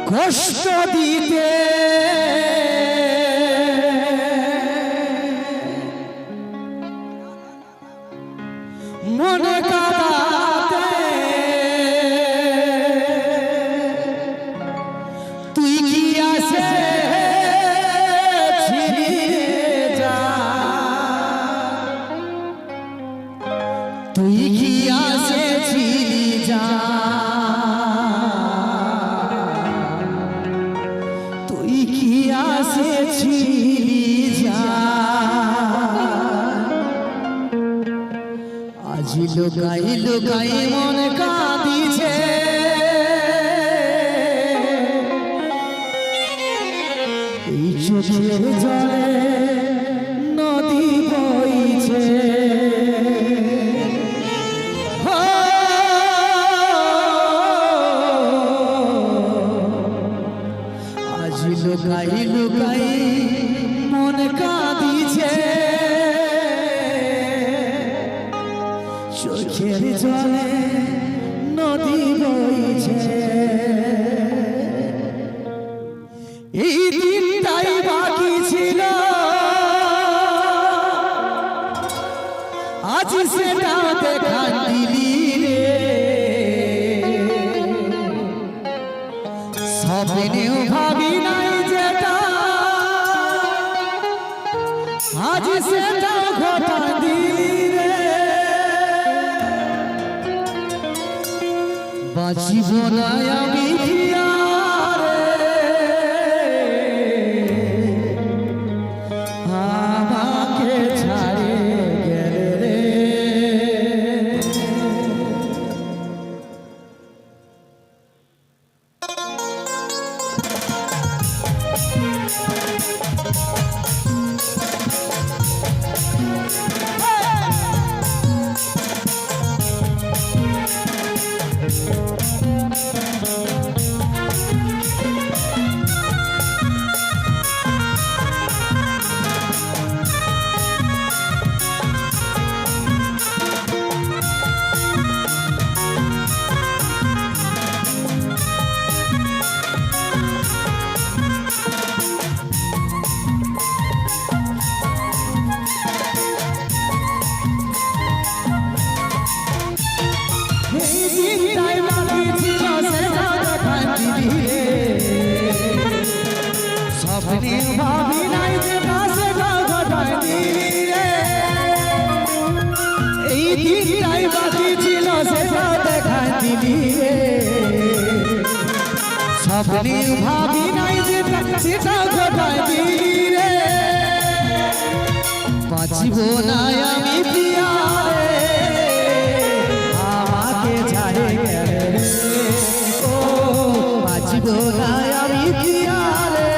কষ্ট দিতে মনে কাঁদাতে তুই কি আসে তুই কি আসেছিলি যা তুই কি আসেছিলি যা আজ লুকাই লুকাই মন কাঁদিছে এই চোখের জলে নদী বইছে লুকাই লুকাই মন কাঁদিছে চোখের জলে নদী বইছে এই দিনটাই বাকি ছিল আজ সেটা দেখা দিলি রে স্বপ্নেও ভাবি নাই যেটা আজ সেটা ঘটা দিলি রে বাঁচিব না আমি আমাকে ছাড়ে গেলে রে স্বপ্নে ভাবি নাই যে কাছে ঘটায় দিলি রে এই দিনটাই বাকি ছিল সেটা দেখায় দিলি রে স্বপ্নে ভাবি নাই যে সেটা ঘটায় দিলি রে বাঁচিব না আমি প্রিয়া রে আমাকে ছাড়ে গেলে ও বাঁচিব না আমি প্রিয়া রে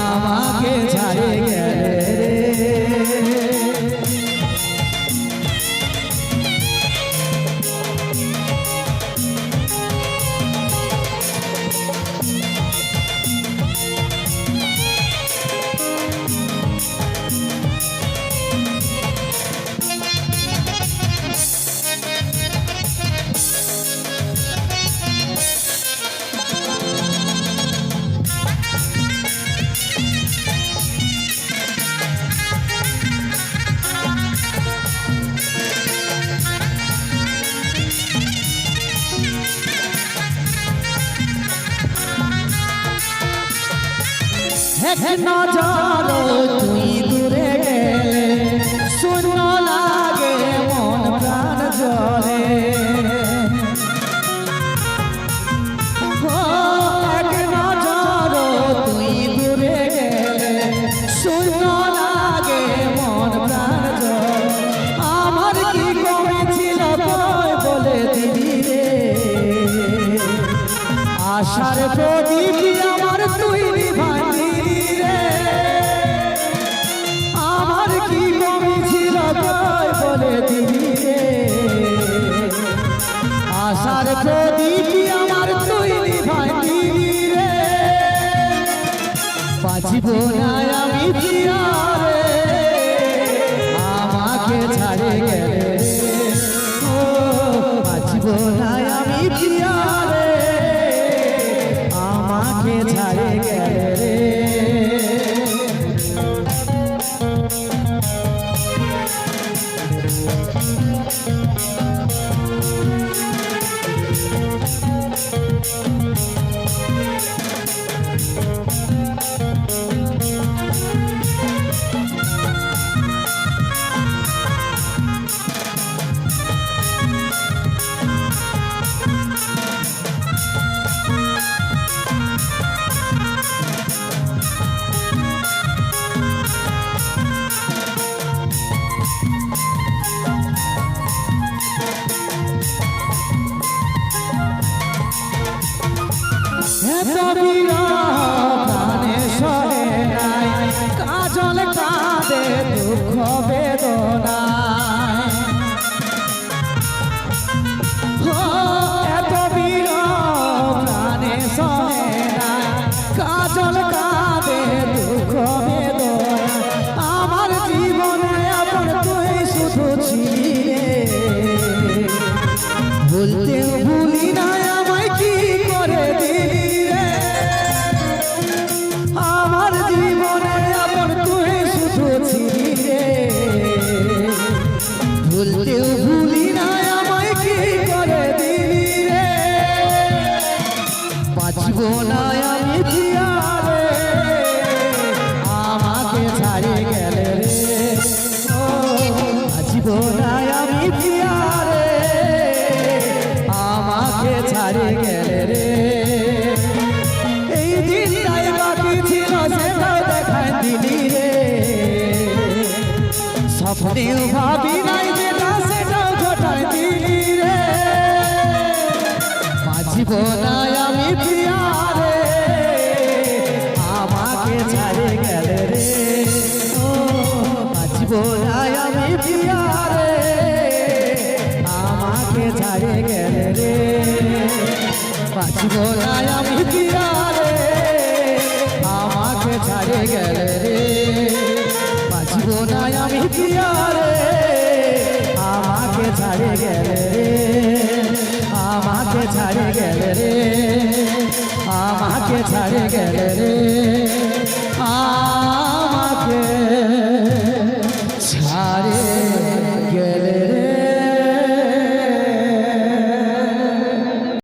আমাকে ছাড়ে গেলে নজর তুই দূরে গেলে শূন্য লাগে মন প্রাণ জলে এক নজর তুই দূরে গেলে শূন্য লাগে মন প্রাণ জলে আমার কি কমেছিল বলে দিদি রে আশার প্রদীপ আমার তুই নিভাই আমার কি কমি ছিল বলে দিবি রে আশার প্রদীপ আমার তুই নিভাই রে বাঁচিব না আমি প্রিয়া রে আমাকে ছাড়ে গেলে ও বাঁচিব না আমি প্রিয়া রে ছাড়ে গেলে রে এত বিরহ প্রাণে সহে নাই কাজল কাঁদে দুঃখ বেদনায় এত বিরহ প্রাণে সহে নাই কাজল কাঁদে দুঃখ বেদনায় আমার জীবনে আপন তুই শুধু ছিলি রে বলতেও ভুলি না আমায় কি করে দিলি রে আমার জীবনে আপন তুই শুধু ছিলি রে বলতেও ভুলি না আমায় কি করে দিলি রে বাঁচব না আমি পিয়ারে আমাকে ছাড়ে গেলে রে বাঁচব না আমি পিয়ারে আমাকে ছাড়ে গেলে রে এই দিনটাই বাকি ছিল সেটাও দেখায় দিলি রে স্বপ্নেও ভাবি নাই যেটা সেটাও ঘটায় দিলি রে বাঁচব না আমি পিয়ারে আমাকে ছাড়ে গেলে রে বাঁচব না আমি পিয়ারে আমাকে ছাড়ে গেলে রে বাঁচব না আমি পিয়ারে আমাকে ছাড়ে গেলে রে বাঁচব না আমি পিয়ারে আমাকে ছাড়ে গেলে রে আমাকে ছাড়ে গেলে রে আমাকে ছাড়ে গেলে রে